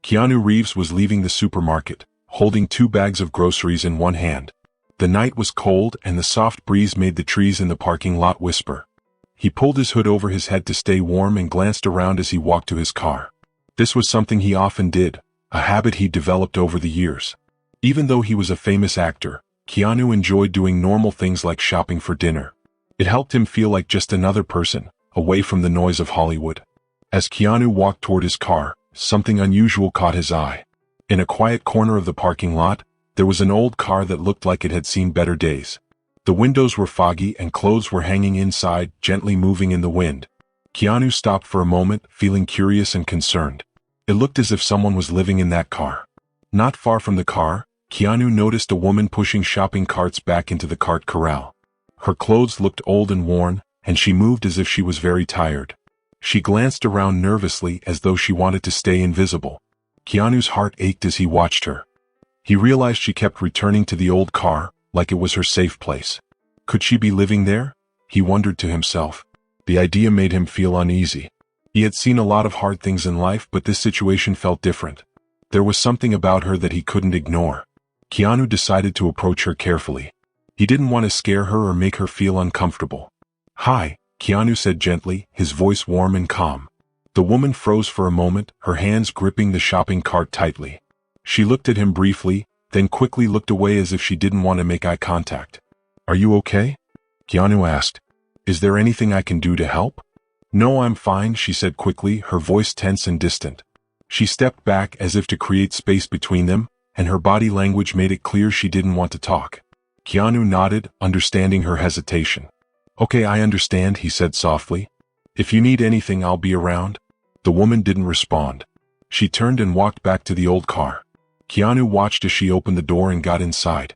Keanu Reeves was leaving the supermarket, holding 2 bags of groceries in one hand. The night was cold and the soft breeze made the trees in the parking lot whisper. He pulled his hood over his head to stay warm and glanced around as he walked to his car. This was something he often did, a habit he'd developed over the years. Even though he was a famous actor, Keanu enjoyed doing normal things like shopping for dinner. It helped him feel like just another person, away from the noise of Hollywood. As Keanu walked toward his car, something unusual caught his eye. In a quiet corner of the parking lot, there was an old car that looked like it had seen better days. The windows were foggy and clothes were hanging inside, gently moving in the wind. Keanu stopped for a moment, feeling curious and concerned. It looked as if someone was living in that car. Not far from the car, Keanu noticed a woman pushing shopping carts back into the cart corral. Her clothes looked old and worn, and she moved as if she was very tired. She glanced around nervously as though she wanted to stay invisible. Keanu's heart ached as he watched her. He realized she kept returning to the old car, like it was her safe place. Could she be living there? He wondered to himself. The idea made him feel uneasy. He had seen a lot of hard things in life, but this situation felt different. There was something about her that he couldn't ignore. Keanu decided to approach her carefully. He didn't want to scare her or make her feel uncomfortable. "Hi," Keanu said gently, his voice warm and calm. The woman froze for a moment, her hands gripping the shopping cart tightly. She looked at him briefly, then quickly looked away as if she didn't want to make eye contact. "Are you okay?" Keanu asked. "Is there anything I can do to help?" "No, I'm fine," she said quickly, her voice tense and distant. She stepped back as if to create space between them, and her body language made it clear she didn't want to talk. Keanu nodded, understanding her hesitation. "Okay, I understand," he said softly. "If you need anything, I'll be around." The woman didn't respond. She turned and walked back to the old car. Keanu watched as she opened the door and got inside.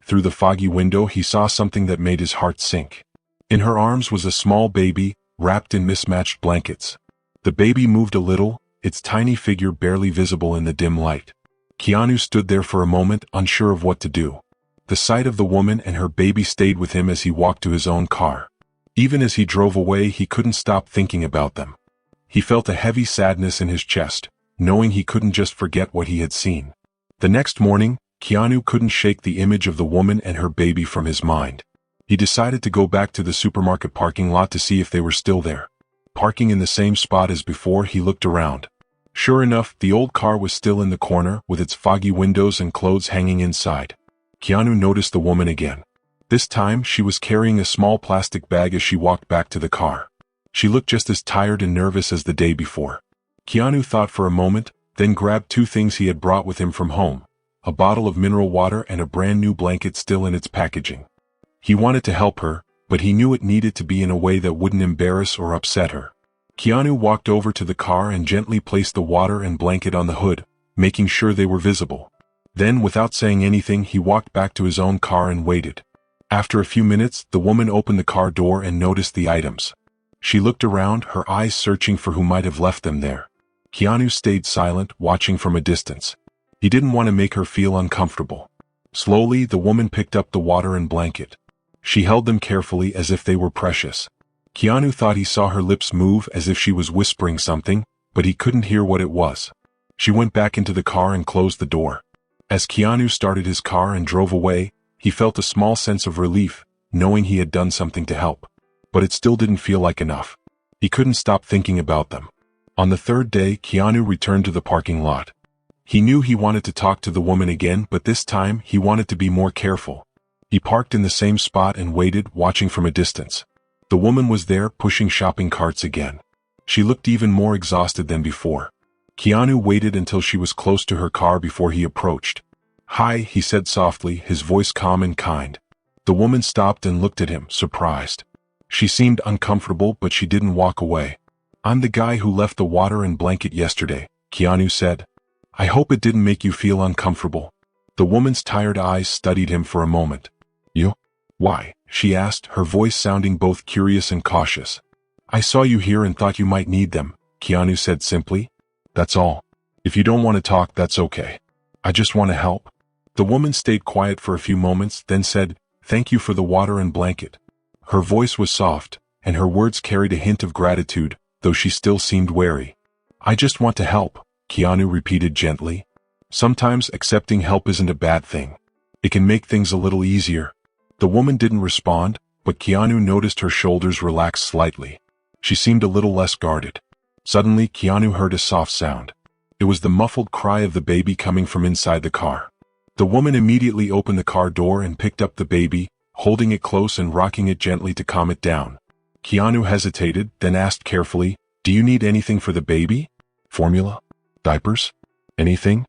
Through the foggy window, he saw something that made his heart sink. In her arms was a small baby, wrapped in mismatched blankets. The baby moved a little, its tiny figure barely visible in the dim light. Keanu stood there for a moment, unsure of what to do. The sight of the woman and her baby stayed with him as he walked to his own car. Even as he drove away, he couldn't stop thinking about them. He felt a heavy sadness in his chest, knowing he couldn't just forget what he had seen. The next morning, Keanu couldn't shake the image of the woman and her baby from his mind. He decided to go back to the supermarket parking lot to see if they were still there. Parking in the same spot as before, he looked around. Sure enough, the old car was still in the corner, with its foggy windows and clothes hanging inside. Keanu noticed the woman again. This time, she was carrying a small plastic bag as she walked back to the car. She looked just as tired and nervous as the day before. Keanu thought for a moment, then grabbed 2 things he had brought with him from home, a bottle of mineral water and a brand new blanket still in its packaging. He wanted to help her, but he knew it needed to be in a way that wouldn't embarrass or upset her. Keanu walked over to the car and gently placed the water and blanket on the hood, making sure they were visible. Then, without saying anything, he walked back to his own car and waited. After a few minutes, the woman opened the car door and noticed the items. She looked around, her eyes searching for who might have left them there. Keanu stayed silent, watching from a distance. He didn't want to make her feel uncomfortable. Slowly, the woman picked up the water and blanket. She held them carefully as if they were precious. Keanu thought he saw her lips move as if she was whispering something, but he couldn't hear what it was. She went back into the car and closed the door. As Keanu started his car and drove away, he felt a small sense of relief, knowing he had done something to help. But it still didn't feel like enough. He couldn't stop thinking about them. On the 3rd day, Keanu returned to the parking lot. He knew he wanted to talk to the woman again, but this time he wanted to be more careful. He parked in the same spot and waited, watching from a distance. The woman was there, pushing shopping carts again. She looked even more exhausted than before. Keanu waited until she was close to her car before he approached. "Hi," he said softly, his voice calm and kind. The woman stopped and looked at him, surprised. She seemed uncomfortable, but she didn't walk away. "I'm the guy who left the water and blanket yesterday," Keanu said. "I hope it didn't make you feel uncomfortable." The woman's tired eyes studied him for a moment. "You? Why?" she asked, her voice sounding both curious and cautious. "I saw you here and thought you might need them," Keanu said simply. "That's all. If you don't want to talk, that's okay. I just want to help." The woman stayed quiet for a few moments, then said, "Thank you for the water and blanket." Her voice was soft, and her words carried a hint of gratitude, though she still seemed wary. "I just want to help," Keanu repeated gently. Sometimes accepting help isn't a bad thing. It can make things a little easier. The woman didn't respond, but Keanu noticed her shoulders relax slightly. She seemed a little less guarded. Suddenly, Keanu heard a soft sound. It was the muffled cry of the baby coming from inside the car. The woman immediately opened the car door and picked up the baby, holding it close and rocking it gently to calm it down. Keanu hesitated, then asked carefully, "Do you need anything for the baby? Formula? Diapers? Anything?"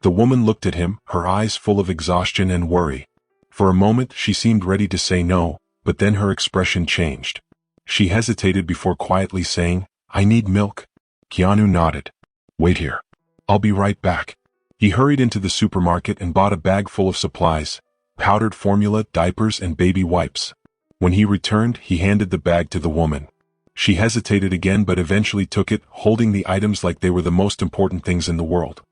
The woman looked at him, her eyes full of exhaustion and worry. For a moment she seemed ready to say no, but then her expression changed. She hesitated before quietly saying, "I need milk." Keanu nodded. "Wait here. I'll be right back." He hurried into the supermarket and bought a bag full of supplies, powdered formula, diapers, and baby wipes. When he returned, he handed the bag to the woman. She hesitated again but eventually took it, holding the items like they were the most important things in the world.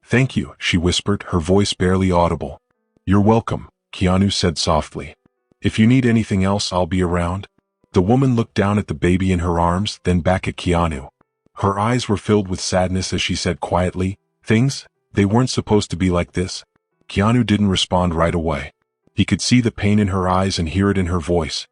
"Thank you," she whispered, her voice barely audible. "You're welcome," Keanu said softly. "If you need anything else, I'll be around." The woman looked down at the baby in her arms, then back at Keanu. Her eyes were filled with sadness as she said quietly, "Things, they weren't supposed to be like this." Keanu didn't respond right away. He could see the pain in her eyes and hear it in her voice.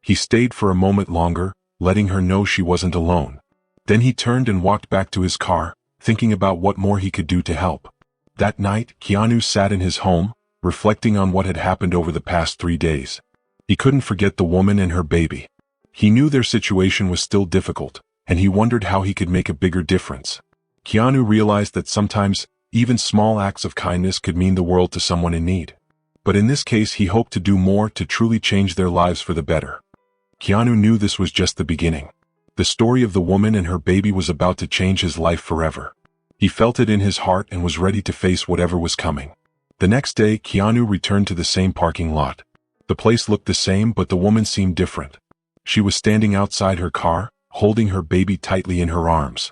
He stayed for a moment longer, letting her know she wasn't alone. Then he turned and walked back to his car, thinking about what more he could do to help. That night, Keanu sat in his home, reflecting on what had happened over the past 3 days. He couldn't forget the woman and her baby. He knew their situation was still difficult, and he wondered how he could make a bigger difference. Keanu realized that sometimes, even small acts of kindness could mean the world to someone in need. But in this case he hoped to do more to truly change their lives for the better. Keanu knew this was just the beginning. The story of the woman and her baby was about to change his life forever. He felt it in his heart and was ready to face whatever was coming. The next day, Keanu returned to the same parking lot. The place looked the same, but the woman seemed different. She was standing outside her car, holding her baby tightly in her arms.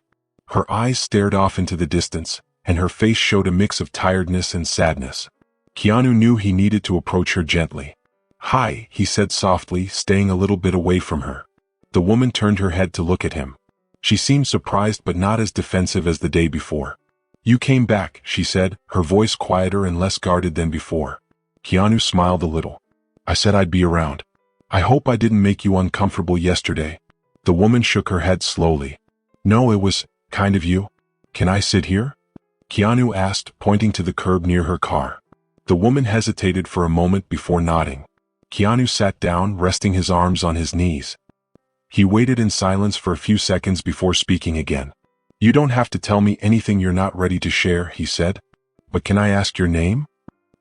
Her eyes stared off into the distance, and her face showed a mix of tiredness and sadness. Keanu knew he needed to approach her gently. "Hi," he said softly, staying a little bit away from her. The woman turned her head to look at him. She seemed surprised but not as defensive as the day before. "You came back," she said, her voice quieter and less guarded than before. Keanu smiled a little. "I said I'd be around. I hope I didn't make you uncomfortable yesterday." The woman shook her head slowly. "No, it was kind of you. Can I sit here?" Keanu asked, pointing to the curb near her car. The woman hesitated for a moment before nodding. Keanu sat down, resting his arms on his knees. He waited in silence for a few seconds before speaking again. "You don't have to tell me anything you're not ready to share," he said. "But can I ask your name?"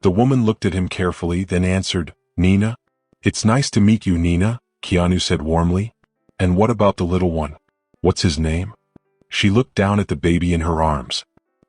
The woman looked at him carefully, then answered, "Nina." "It's nice to meet you, Nina," Keanu said warmly. "And what about the little one? What's his name?" She looked down at the baby in her arms.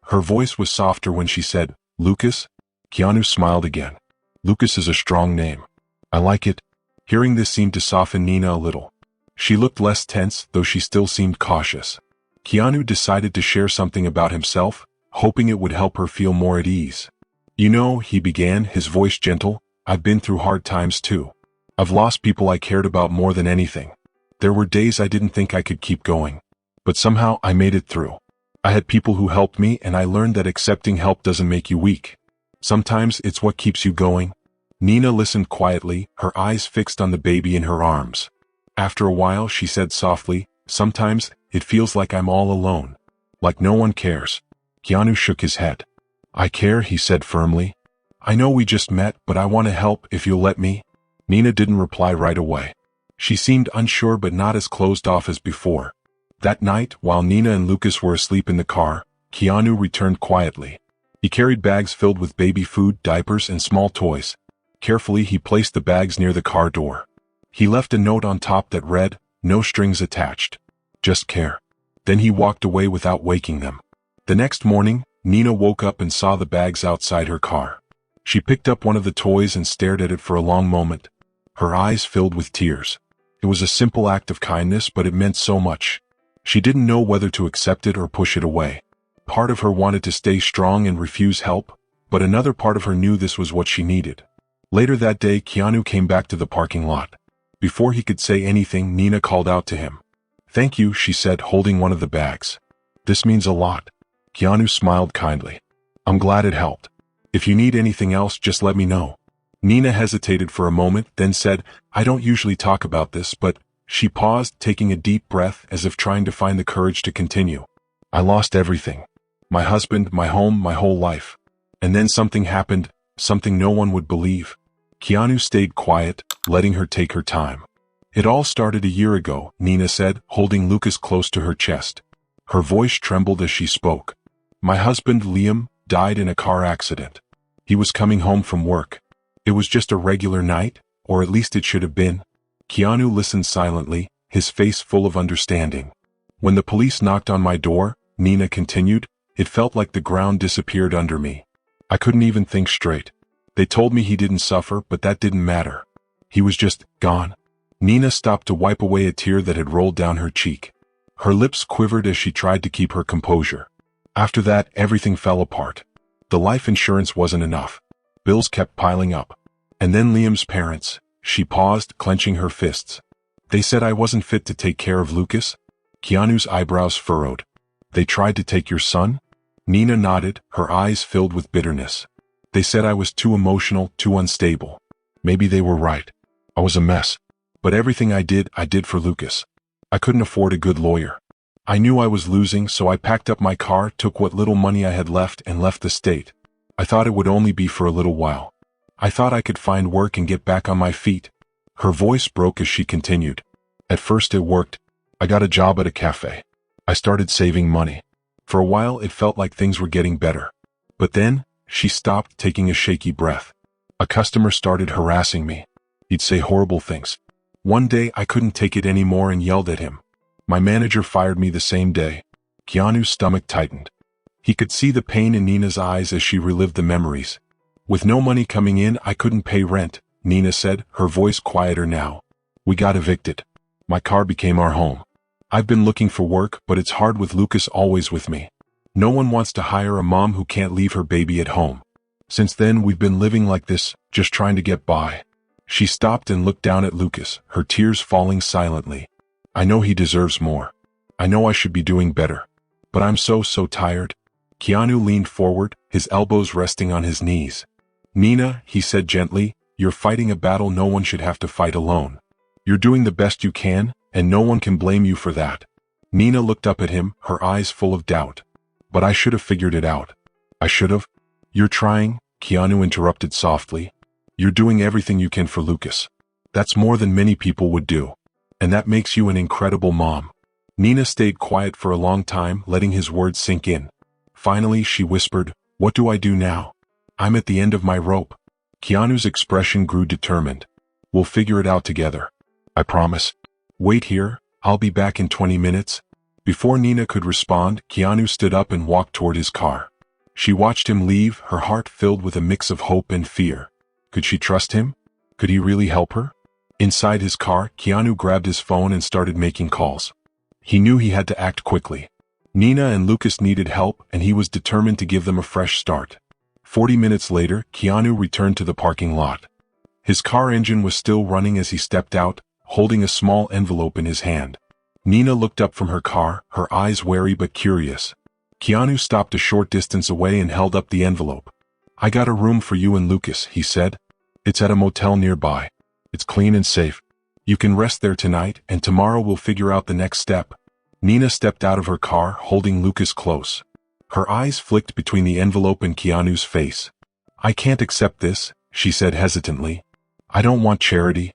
Her voice was softer when she said, "Lucas." Keanu smiled again. "Lucas is a strong name. I like it." Hearing this seemed to soften Nina a little. She looked less tense, though she still seemed cautious. Keanu decided to share something about himself, hoping it would help her feel more at ease. "You know," he began, his voice gentle, "I've been through hard times too. I've lost people I cared about more than anything. There were days I didn't think I could keep going. But somehow I made it through. I had people who helped me, and I learned that accepting help doesn't make you weak. Sometimes it's what keeps you going." Nina listened quietly, her eyes fixed on the baby in her arms. After a while she said softly, "Sometimes it feels like I'm all alone. Like no one cares." Keanu shook his head. "I care," he said firmly. "I know we just met, but I want to help if you'll let me." Nina didn't reply right away. She seemed unsure but not as closed off as before. That night, while Nina and Lucas were asleep in the car, Keanu returned quietly. He carried bags filled with baby food, diapers, and small toys. Carefully he placed the bags near the car door. He left a note on top that read, "No strings attached. Just care." Then he walked away without waking them. The next morning, Nina woke up and saw the bags outside her car. She picked up one of the toys and stared at it for a long moment. Her eyes filled with tears. It was a simple act of kindness, but it meant so much. She didn't know whether to accept it or push it away. Part of her wanted to stay strong and refuse help, but another part of her knew this was what she needed. Later that day, Keanu came back to the parking lot. Before he could say anything, Nina called out to him. "Thank you," she said, holding one of the bags. "This means a lot." Keanu smiled kindly. I'm glad it helped. If you need anything else, just let me know. Nina hesitated for a moment, then said, I don't usually talk about this, but... She paused, taking a deep breath as if trying to find the courage to continue. I lost everything. My husband, my home, my whole life. And then something happened, something no one would believe. Keanu stayed quiet, letting her take her time. It all started a year ago, Nina said, holding Lucas close to her chest. Her voice trembled as she spoke. My husband, Liam, died in a car accident. He was coming home from work. It was just a regular night, or at least it should have been. Keanu listened silently, his face full of understanding. When the police knocked on my door, Nina continued, it felt like the ground disappeared under me. I couldn't even think straight. They told me he didn't suffer, but that didn't matter. He was just gone. Nina stopped to wipe away a tear that had rolled down her cheek. Her lips quivered as she tried to keep her composure. After that, everything fell apart. The life insurance wasn't enough. Bills kept piling up. And then Liam's parents. She paused, clenching her fists. They said I wasn't fit to take care of Lucas? Keanu's eyebrows furrowed. They tried to take your son? Nina nodded, her eyes filled with bitterness. They said I was too emotional, too unstable. Maybe they were right. I was a mess. But everything I did for Lucas. I couldn't afford a good lawyer. I knew I was losing, so I packed up my car, took what little money I had left, and left the state. I thought it would only be for a little while. I thought I could find work and get back on my feet. Her voice broke as she continued. At first it worked. I got a job at a cafe. I started saving money. For a while it felt like things were getting better. But then, she stopped, taking a shaky breath. A customer started harassing me. He'd say horrible things. One day I couldn't take it anymore and yelled at him. My manager fired me the same day. Keanu's stomach tightened. He could see the pain in Nina's eyes as she relived the memories. With no money coming in, I couldn't pay rent, Nina said, her voice quieter now. We got evicted. My car became our home. I've been looking for work, but it's hard with Lucas always with me. No one wants to hire a mom who can't leave her baby at home. Since then, we've been living like this, just trying to get by. She stopped and looked down at Lucas, her tears falling silently. I know he deserves more. I know I should be doing better. But I'm so tired. Keanu leaned forward, his elbows resting on his knees. Nina, he said gently, you're fighting a battle no one should have to fight alone. You're doing the best you can, and no one can blame you for that. Nina looked up at him, her eyes full of doubt. But I should have figured it out. I should have. You're trying, Keanu interrupted softly. You're doing everything you can for Lucas. That's more than many people would do. And that makes you an incredible mom. Nina stayed quiet for a long time, letting his words sink in. Finally, she whispered, what do I do now? I'm at the end of my rope. Keanu's expression grew determined. We'll figure it out together. I promise. Wait here, I'll be back in 20 minutes. Before Nina could respond, Keanu stood up and walked toward his car. She watched him leave, her heart filled with a mix of hope and fear. Could she trust him? Could he really help her? Inside his car, Keanu grabbed his phone and started making calls. He knew he had to act quickly. Nina and Lucas needed help, and he was determined to give them a fresh start. 40 minutes later, Keanu returned to the parking lot. His car engine was still running as he stepped out, holding a small envelope in his hand. Nina looked up from her car, her eyes wary but curious. Keanu stopped a short distance away and held up the envelope. I got a room for you and Lucas, he said. It's at a motel nearby. It's clean and safe. You can rest there tonight, and tomorrow we'll figure out the next step. Nina stepped out of her car, holding Lucas close. Her eyes flicked between the envelope and Keanu's face. I can't accept this, she said hesitantly. I don't want charity.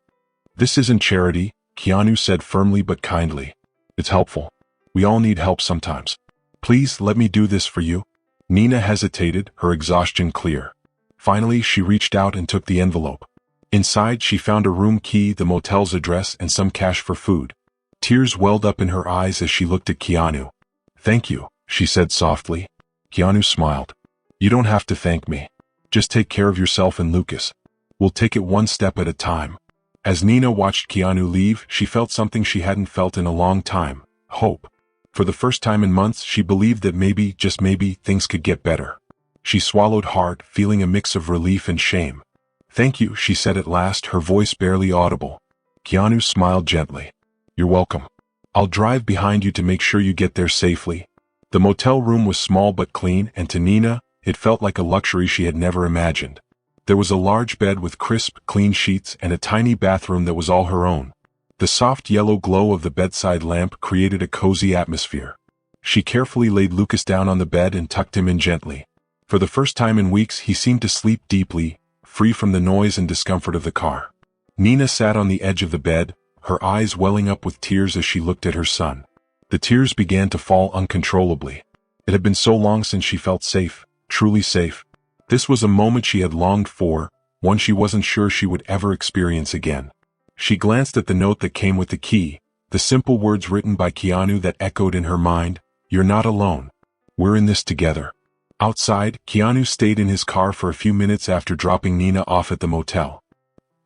This isn't charity, Keanu said firmly but kindly. It's helpful. We all need help sometimes. Please let me do this for you. Nina hesitated, her exhaustion clear. Finally, she reached out and took the envelope. Inside, she found a room key, the motel's address, and some cash for food. Tears welled up in her eyes as she looked at Keanu. Thank you, she said softly. Keanu smiled. You don't have to thank me. Just take care of yourself and Lucas. We'll take it one step at a time. As Nina watched Keanu leave, she felt something she hadn't felt in a long time, hope. For the first time in months, she believed that maybe, just maybe, things could get better. She swallowed hard, feeling a mix of relief and shame. Thank you, she said at last, her voice barely audible. Keanu smiled gently. You're welcome. I'll drive behind you to make sure you get there safely. The motel room was small but clean, and to Nina, it felt like a luxury she had never imagined. There was a large bed with crisp, clean sheets and a tiny bathroom that was all her own. The soft yellow glow of the bedside lamp created a cozy atmosphere. She carefully laid Lucas down on the bed and tucked him in gently. For the first time in weeks, he seemed to sleep deeply, free from the noise and discomfort of the car. Nina sat on the edge of the bed, her eyes welling up with tears as she looked at her son. The tears began to fall uncontrollably. It had been so long since she felt safe, truly safe. This was a moment she had longed for, one she wasn't sure she would ever experience again. She glanced at the note that came with the key, the simple words written by Keanu that echoed in her mind, "You're not alone. We're in this together." Outside, Keanu stayed in his car for a few minutes after dropping Nina off at the motel.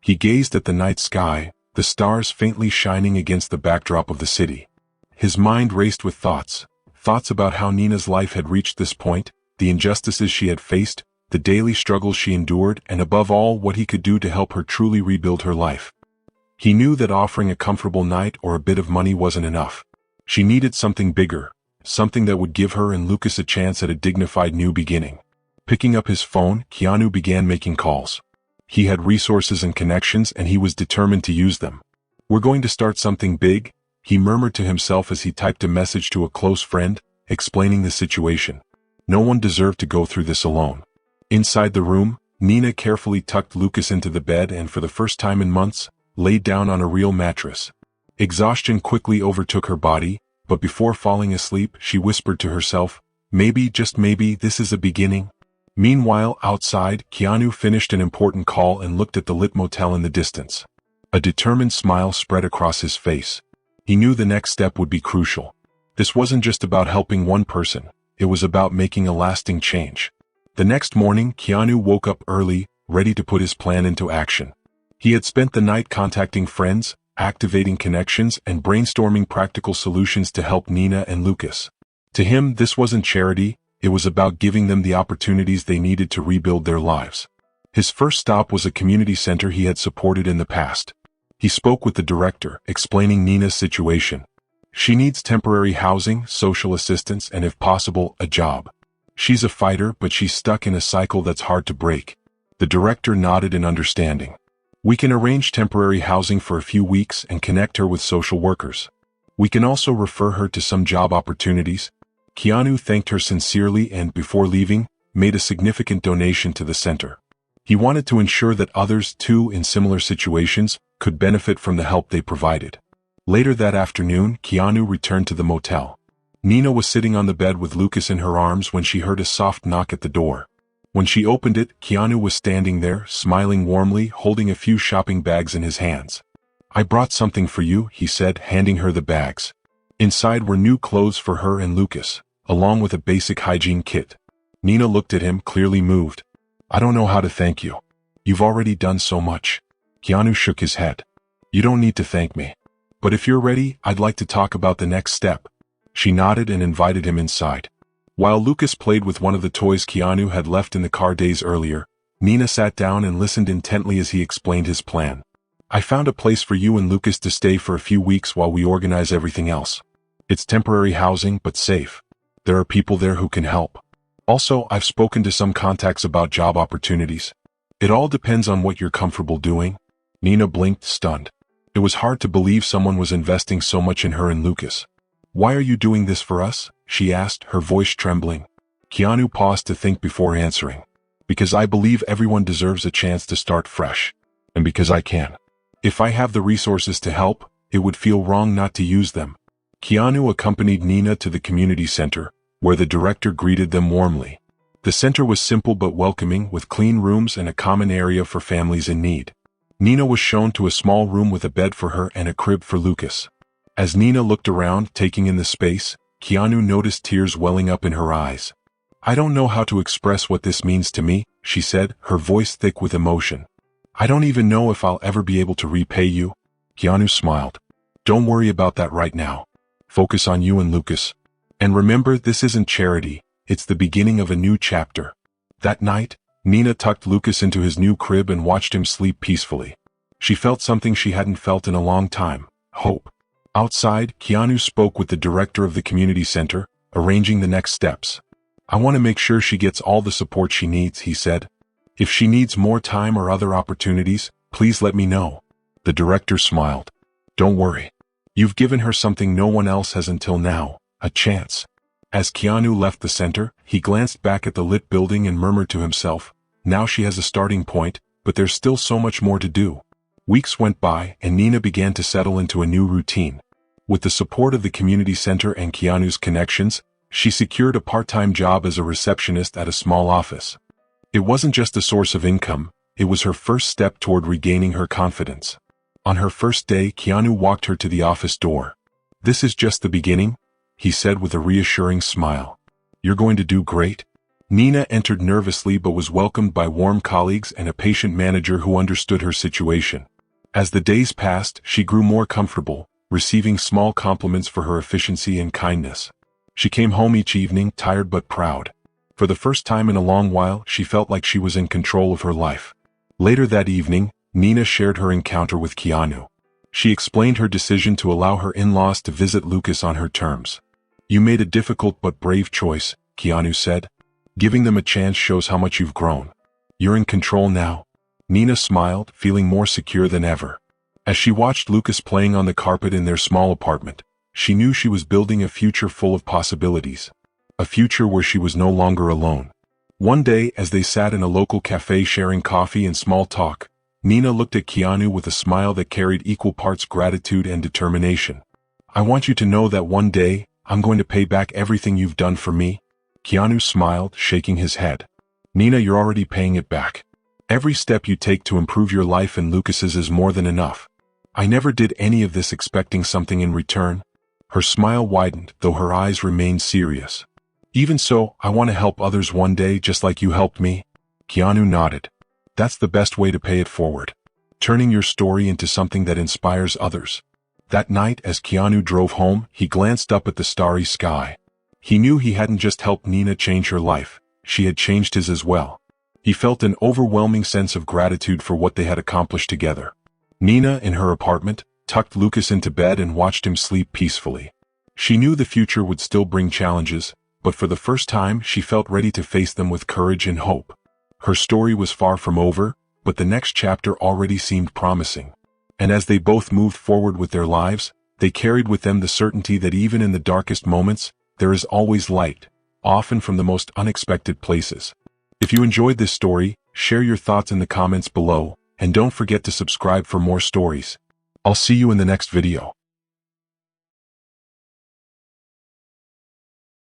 He gazed at the night sky, the stars faintly shining against the backdrop of the city. His mind raced with thoughts about how Nina's life had reached this point, the injustices she had faced, the daily struggles she endured, and above all, what he could do to help her truly rebuild her life. He knew that offering a comfortable night or a bit of money wasn't enough. She needed something bigger, something that would give her and Lucas a chance at a dignified new beginning. Picking up his phone, Keanu began making calls. He had resources and connections, and he was determined to use them. "We're going to start something big," he murmured to himself as he typed a message to a close friend, explaining the situation. No one deserved to go through this alone. Inside the room, Nina carefully tucked Lucas into the bed and, for the first time in months, laid down on a real mattress. Exhaustion quickly overtook her body, but before falling asleep, she whispered to herself, "Maybe, just maybe, this is a beginning." Meanwhile, outside, Keanu finished an important call and looked at the lit motel in the distance. A determined smile spread across his face. He knew the next step would be crucial. This wasn't just about helping one person, it was about making a lasting change. The next morning, Keanu woke up early, ready to put his plan into action. He had spent the night contacting friends, activating connections, and brainstorming practical solutions to help Nina and Lucas. To him, this wasn't charity, it was about giving them the opportunities they needed to rebuild their lives. His first stop was a community center he had supported in the past. He spoke with the director, explaining Nina's situation. She needs temporary housing, social assistance, and if possible, a job. She's a fighter, but she's stuck in a cycle that's hard to break. The director nodded in understanding. "We can arrange temporary housing for a few weeks and connect her with social workers. We can also refer her to some job opportunities." Keanu thanked her sincerely and, before leaving, made a significant donation to the center. He wanted to ensure that others, too, in similar situations, could benefit from the help they provided. Later that afternoon, Keanu returned to the motel. Nina was sitting on the bed with Lucas in her arms when she heard a soft knock at the door. When she opened it, Keanu was standing there, smiling warmly, holding a few shopping bags in his hands. "I brought something for you," he said, handing her the bags. Inside were new clothes for her and Lucas, along with a basic hygiene kit. Nina looked at him, clearly moved. "I don't know how to thank you. You've already done so much." Keanu shook his head. "You don't need to thank me. But if you're ready, I'd like to talk about the next step." She nodded and invited him inside. While Lucas played with one of the toys Keanu had left in the car days earlier, Nina sat down and listened intently as he explained his plan. "I found a place for you and Lucas to stay for a few weeks while we organize everything else. It's temporary housing, but safe. There are people there who can help. Also, I've spoken to some contacts about job opportunities. It all depends on what you're comfortable doing." Nina blinked, stunned. It was hard to believe someone was investing so much in her and Lucas. "Why are you doing this for us?" she asked, her voice trembling. Keanu paused to think before answering. "Because I believe everyone deserves a chance to start fresh. And because I can. If I have the resources to help, it would feel wrong not to use them." Keanu accompanied Nina to the community center, where the director greeted them warmly. The center was simple but welcoming, with clean rooms and a common area for families in need. Nina was shown to a small room with a bed for her and a crib for Lucas. As Nina looked around, taking in the space, Keanu noticed tears welling up in her eyes. "I don't know how to express what this means to me," she said, her voice thick with emotion. "I don't even know if I'll ever be able to repay you." Keanu smiled. "Don't worry about that right now. Focus on you and Lucas. And remember, this isn't charity, it's the beginning of a new chapter." That night, Nina tucked Lucas into his new crib and watched him sleep peacefully. She felt something she hadn't felt in a long time: hope. Outside, Keanu spoke with the director of the community center, arranging the next steps. "I want to make sure she gets all the support she needs," he said. "If she needs more time or other opportunities, please let me know." The director smiled. "Don't worry. You've given her something no one else has until now, a chance." As Keanu left the center, he glanced back at the lit building and murmured to himself, "Now she has a starting point, but there's still so much more to do." Weeks went by, and Nina began to settle into a new routine. With the support of the community center and Keanu's connections, she secured a part-time job as a receptionist at a small office. It wasn't just a source of income, it was her first step toward regaining her confidence. On her first day, Keanu walked her to the office door. "This is just the beginning," he said with a reassuring smile. "You're going to do great." Nina entered nervously but was welcomed by warm colleagues and a patient manager who understood her situation. As the days passed, she grew more comfortable, receiving small compliments for her efficiency and kindness. She came home each evening, tired but proud. For the first time in a long while, she felt like she was in control of her life. Later that evening, Nina shared her encounter with Keanu. She explained her decision to allow her in-laws to visit Lucas on her terms. "You made a difficult but brave choice," Keanu said. "Giving them a chance shows how much you've grown. You're in control now." Nina smiled, feeling more secure than ever. As she watched Lucas playing on the carpet in their small apartment, she knew she was building a future full of possibilities. A future where she was no longer alone. One day, as they sat in a local cafe sharing coffee and small talk, Nina looked at Keanu with a smile that carried equal parts gratitude and determination. "I want you to know that one day, I'm going to pay back everything you've done for me." Keanu smiled, shaking his head. "Nina, you're already paying it back. Every step you take to improve your life and Lucas's is more than enough. I never did any of this expecting something in return." Her smile widened, though her eyes remained serious. "Even so, I want to help others one day just like you helped me." Keanu nodded. "That's the best way to pay it forward. Turning your story into something that inspires others." That night, as Keanu drove home, he glanced up at the starry sky. He knew he hadn't just helped Nina change her life, she had changed his as well. He felt an overwhelming sense of gratitude for what they had accomplished together. Nina, in her apartment, tucked Lucas into bed and watched him sleep peacefully. She knew the future would still bring challenges, but for the first time she felt ready to face them with courage and hope. Her story was far from over, but the next chapter already seemed promising. And as they both moved forward with their lives, they carried with them the certainty that even in the darkest moments, there is always light, often from the most unexpected places. If you enjoyed this story, share your thoughts in the comments below, and don't forget to subscribe for more stories. I'll see you in the next video.